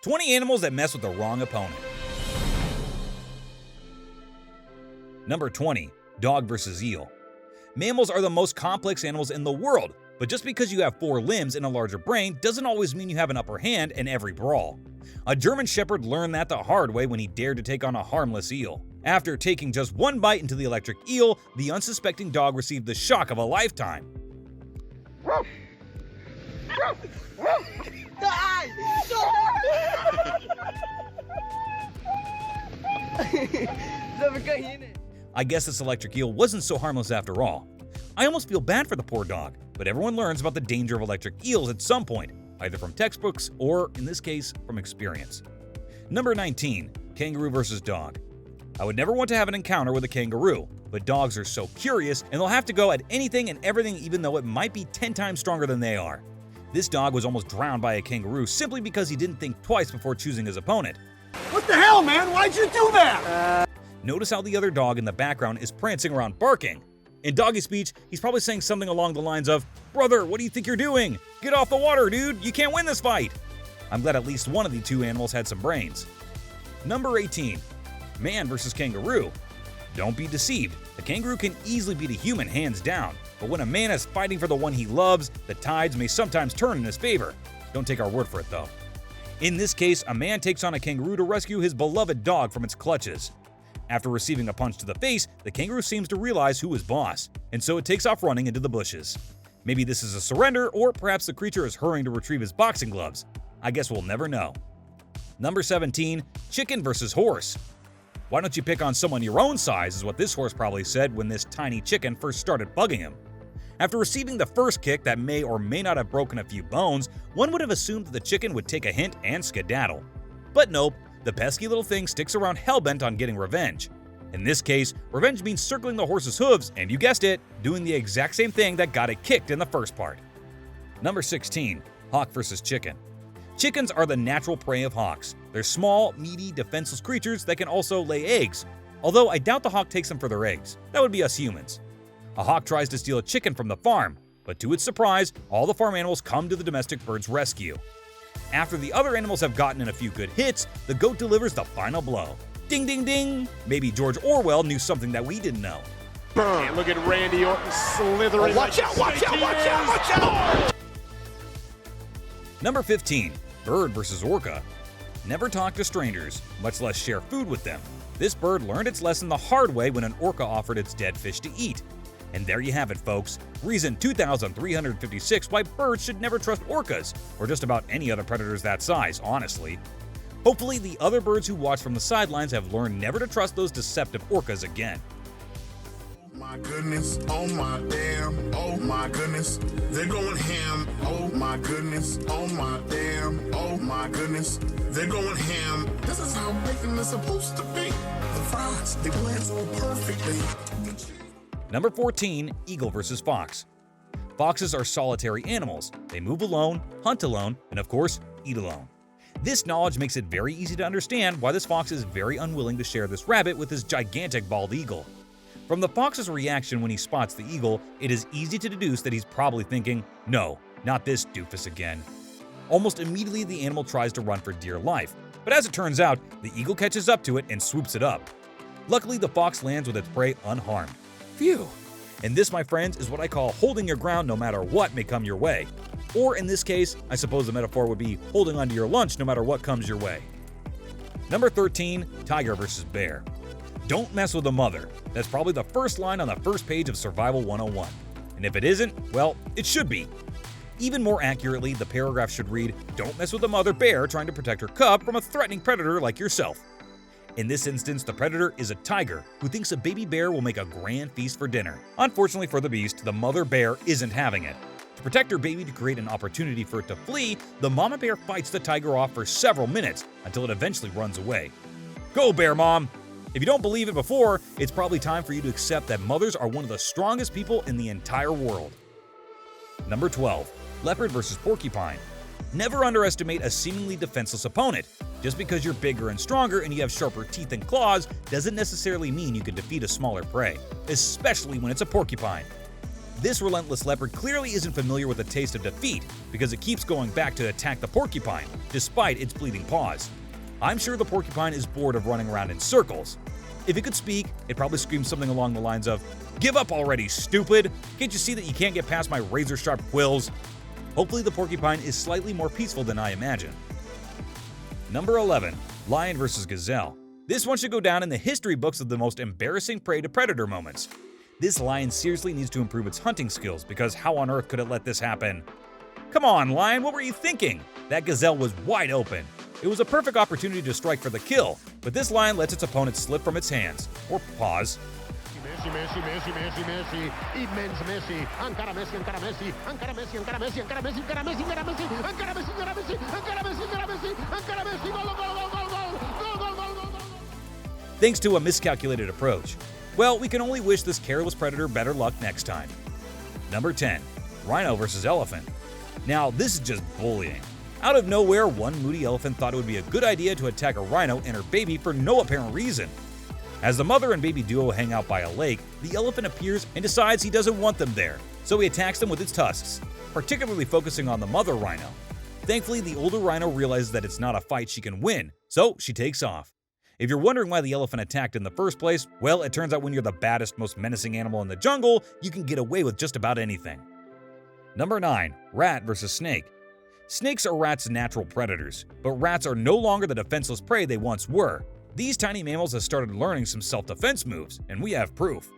20 animals that mess with the wrong opponent. Number 20. Dog versus eel. Mammals are the most complex animals in the world, but just because you have 4 limbs and a larger brain doesn't always mean you have an upper hand in every brawl. A German Shepherd learned that the hard way when he dared to take on a harmless eel. After taking just one bite into the electric eel, the unsuspecting dog received the shock of a lifetime. I guess this electric eel wasn't so harmless after all. I almost feel bad for the poor dog, but everyone learns about the danger of electric eels at some point, either from textbooks or, in this case, from experience. Number 19. Kangaroo versus dog. I would never want to have an encounter with a kangaroo, but dogs are so curious and they'll have to go at anything and everything even though it might be 10 times stronger than they are. This dog was almost drowned by a kangaroo simply because he didn't think twice before choosing his opponent. What the hell, man? Why'd you do that? Notice how the other dog in the background is prancing around barking. In doggy speech, he's probably saying something along the lines of, "Brother, what do you think you're doing? Get off the water, dude! You can't win this fight!" I'm glad at least one of the 2 animals had some brains. Number 18. Man versus kangaroo. Don't be deceived. A kangaroo can easily beat a human hands down, but when a man is fighting for the one he loves, the tides may sometimes turn in his favor. Don't take our word for it though. In this case, a man takes on a kangaroo to rescue his beloved dog from its clutches. After receiving a punch to the face, the kangaroo seems to realize who is boss, and so it takes off running into the bushes. Maybe this is a surrender, or perhaps the creature is hurrying to retrieve his boxing gloves. I guess we'll never know. Number 17. Chicken versus horse. Why don't you pick on someone your own size is what this horse probably said when this tiny chicken first started bugging him. After receiving the first kick that may or may not have broken a few bones, one would have assumed that the chicken would take a hint and skedaddle. But nope, the pesky little thing sticks around hellbent on getting revenge. In this case, revenge means circling the horse's hooves and, you guessed it, doing the exact same thing that got it kicked in the first part. Number 16. Hawk versus chicken. Chickens are the natural prey of hawks. They're small, meaty, defenseless creatures that can also lay eggs. Although I doubt the hawk takes them for their eggs. That would be us humans. A hawk tries to steal a chicken from the farm, but to its surprise, all the farm animals come to the domestic bird's rescue. After the other animals have gotten in a few good hits, the goat delivers the final blow. Ding ding ding! Maybe George Orwell knew something that we didn't know. And look at Randy Orton slithering. Watch out, watch out, watch out, watch out! Number 15. Bird versus orca. Never talk to strangers, much less share food with them. This bird learned its lesson the hard way when an orca offered its dead fish to eat. And there you have it, folks. Reason 2356 why birds should never trust orcas, or just about any other predators that size, honestly. Hopefully, the other birds who watch from the sidelines have learned never to trust those deceptive orcas again. My goodness, oh my damn, oh my goodness, they're going ham, oh my goodness, oh my damn, oh my goodness, they're going ham. This is how bacon is supposed to be. The fries, they blend so perfectly. Number 14. Eagle versus fox. Foxes are solitary animals. They move alone, hunt alone, and of course, eat alone. This knowledge makes it very easy to understand why this fox is very unwilling to share this rabbit with his gigantic bald eagle. From the fox's reaction when he spots the eagle, it is easy to deduce that he's probably thinking, "No, not this doofus again." Almost immediately, the animal tries to run for dear life, but as it turns out, the eagle catches up to it and swoops it up. Luckily, the fox lands with its prey unharmed. Phew! And this, my friends, is what I call holding your ground no matter what may come your way. Or in this case, I suppose the metaphor would be holding onto your lunch no matter what comes your way. Number 13. Tiger versus bear. Don't mess with a mother. That's probably the first line on the first page of Survival 101. And if it isn't, well, it should be. Even more accurately, the paragraph should read, "Don't mess with a mother bear trying to protect her cub from a threatening predator like yourself." In this instance, the predator is a tiger who thinks a baby bear will make a grand feast for dinner. Unfortunately for the beast, the mother bear isn't having it. To protect her baby to create an opportunity for it to flee, the mama bear fights the tiger off for several minutes until it eventually runs away. Go, bear mom! If you don't believe it before, it's probably time for you to accept that mothers are one of the strongest people in the entire world. Number 12. Leopard versus porcupine. Never underestimate a seemingly defenseless opponent. Just because you're bigger and stronger and you have sharper teeth and claws doesn't necessarily mean you can defeat a smaller prey, especially when it's a porcupine. This relentless leopard clearly isn't familiar with the taste of defeat because it keeps going back to attack the porcupine, despite its bleeding paws. I'm sure the porcupine is bored of running around in circles. If it could speak, it probably screams something along the lines of, "Give up already, stupid! Can't you see that you can't get past my razor-sharp quills?" Hopefully the porcupine is slightly more peaceful than I imagine. Number 11. Lion vs. Gazelle. This one should go down in the history books of the most embarrassing prey to predator moments. This lion seriously needs to improve its hunting skills because how on earth could it let this happen? Come on, lion, what were you thinking? That gazelle was wide open. It was a perfect opportunity to strike for the kill, but this lion lets its opponent slip from its hands, or paws. Messi, Messi, Messi, Messi, Messi, immens Messi, encara Messi, encara Messi, encara Messi, encara Messi, encara Messi, encara Messi, encara Messi, encara Messi, encara Messi, encara Messi, encara Messi, encara Messi, gol, gol, gol, gol, gol, gol, gol, gol, gol. Thanks to a miscalculated approach. Well, we can only wish this careless predator better luck next time. Number 10. Rhino vs. Elephant. Now, this is just bullying. Out of nowhere, one moody elephant thought it would be a good idea to attack a rhino and her baby for no apparent reason. As the mother and baby duo hang out by a lake, the elephant appears and decides he doesn't want them there, so he attacks them with its tusks, particularly focusing on the mother rhino. Thankfully, the older rhino realizes that it's not a fight she can win, so she takes off. If you're wondering why the elephant attacked in the first place, well, it turns out when you're the baddest, most menacing animal in the jungle, you can get away with just about anything. Number 9. Rat vs. Snake. Snakes are rats' natural predators, but rats are no longer the defenseless prey they once were. These tiny mammals have started learning some self-defense moves, and we have proof.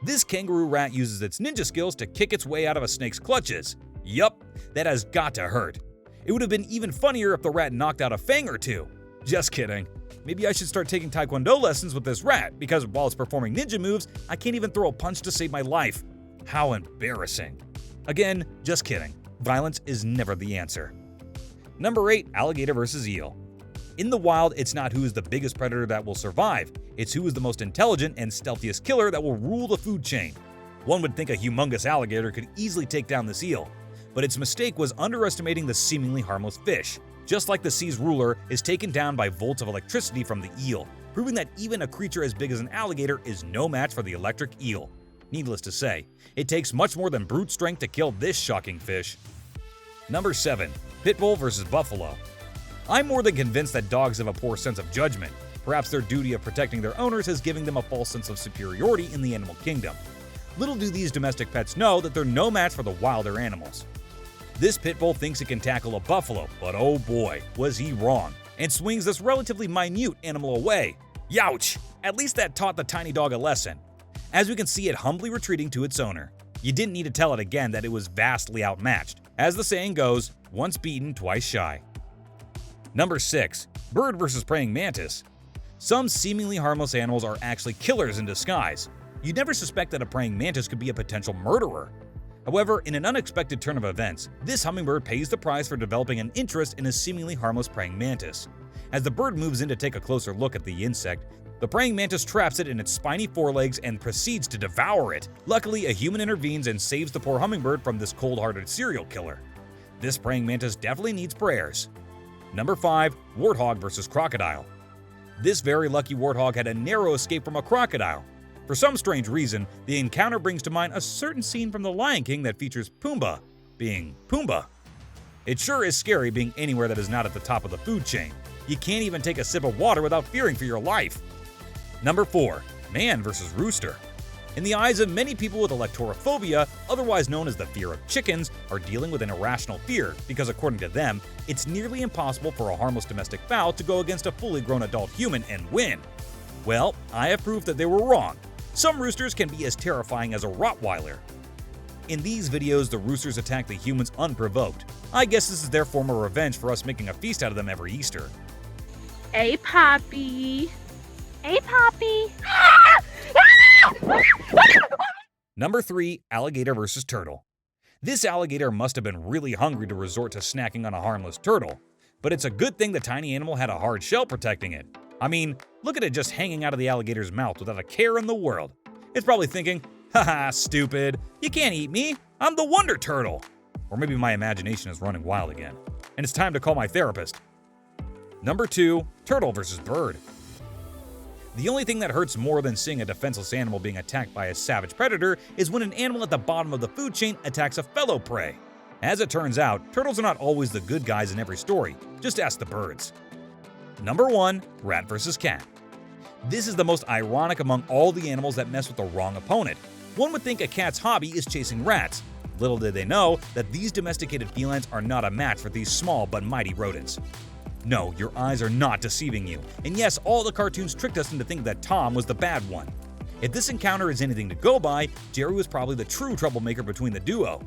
This kangaroo rat uses its ninja skills to kick its way out of a snake's clutches. Yup, that has got to hurt. It would have been even funnier if the rat knocked out a fang or two. Just kidding. Maybe I should start taking taekwondo lessons with this rat, because while it's performing ninja moves, I can't even throw a punch to save my life. How embarrassing. Again, just kidding. Violence is never the answer. Number 8. Alligator vs. Eel. In the wild, it's not who is the biggest predator that will survive, it's who is the most intelligent and stealthiest killer that will rule the food chain. One would think a humongous alligator could easily take down this eel, but its mistake was underestimating the seemingly harmless fish. Just like the sea's ruler is taken down by volts of electricity from the eel, proving that even a creature as big as an alligator is no match for the electric eel. Needless to say, it takes much more than brute strength to kill this shocking fish. Number 7. Pitbull vs. Buffalo. I'm more than convinced that dogs have a poor sense of judgment. Perhaps their duty of protecting their owners has given them a false sense of superiority in the animal kingdom. Little do these domestic pets know that they're no match for the wilder animals. This pit bull thinks it can tackle a buffalo, but oh boy, was he wrong, and swings this relatively minute animal away. Youch! At least that taught the tiny dog a lesson. As we can see it humbly retreating to its owner. You didn't need to tell it again that it was vastly outmatched. As the saying goes, once beaten, twice shy. Number 6. Bird vs. Praying Mantis. Some seemingly harmless animals are actually killers in disguise. You'd never suspect that a praying mantis could be a potential murderer. However, in an unexpected turn of events, this hummingbird pays the price for developing an interest in a seemingly harmless praying mantis. As the bird moves in to take a closer look at the insect, the praying mantis traps it in its spiny forelegs and proceeds to devour it. Luckily, a human intervenes and saves the poor hummingbird from this cold-hearted serial killer. This praying mantis definitely needs prayers. Number 5. Warthog vs. Crocodile. This very lucky warthog had a narrow escape from a crocodile. For some strange reason, the encounter brings to mind a certain scene from The Lion King that features Pumbaa being Pumbaa. It sure is scary being anywhere that is not at the top of the food chain. You can't even take a sip of water without fearing for your life. Number 4. Man vs. Rooster. In the eyes of many people with electorophobia, otherwise known as the fear of chickens, are dealing with an irrational fear because according to them, it's nearly impossible for a harmless domestic fowl to go against a fully grown adult human and win. Well, I have proof that they were wrong. Some roosters can be as terrifying as a Rottweiler. In these videos, the roosters attack the humans unprovoked. I guess this is their form of revenge for us making a feast out of them every Easter. Hey, Poppy. Hey, Poppy. Number 3. Alligator vs. Turtle. This alligator must have been really hungry to resort to snacking on a harmless turtle, but it's a good thing the tiny animal had a hard shell protecting it. I mean, look at it just hanging out of the alligator's mouth without a care in the world. It's probably thinking, haha, stupid, you can't eat me, I'm the Wonder Turtle. Or maybe my imagination is running wild again, and it's time to call my therapist. Number 2. Turtle vs. Bird. The only thing that hurts more than seeing a defenseless animal being attacked by a savage predator is when an animal at the bottom of the food chain attacks a fellow prey. As it turns out, turtles are not always the good guys in every story, just ask the birds. Number 1. Rat vs. Cat. This is the most ironic among all the animals that mess with the wrong opponent. One would think a cat's hobby is chasing rats. Little did they know that these domesticated felines are not a match for these small but mighty rodents. No, your eyes are not deceiving you. And yes, all the cartoons tricked us into thinking that Tom was the bad one. If this encounter is anything to go by, Jerry was probably the true troublemaker between the duo.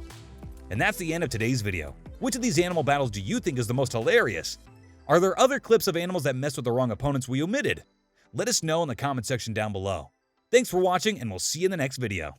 And that's the end of today's video. Which of these animal battles do you think is the most hilarious? Are there other clips of animals that mess with the wrong opponents we omitted? Let us know in the comment section down below. Thanks for watching, and we'll see you in the next video.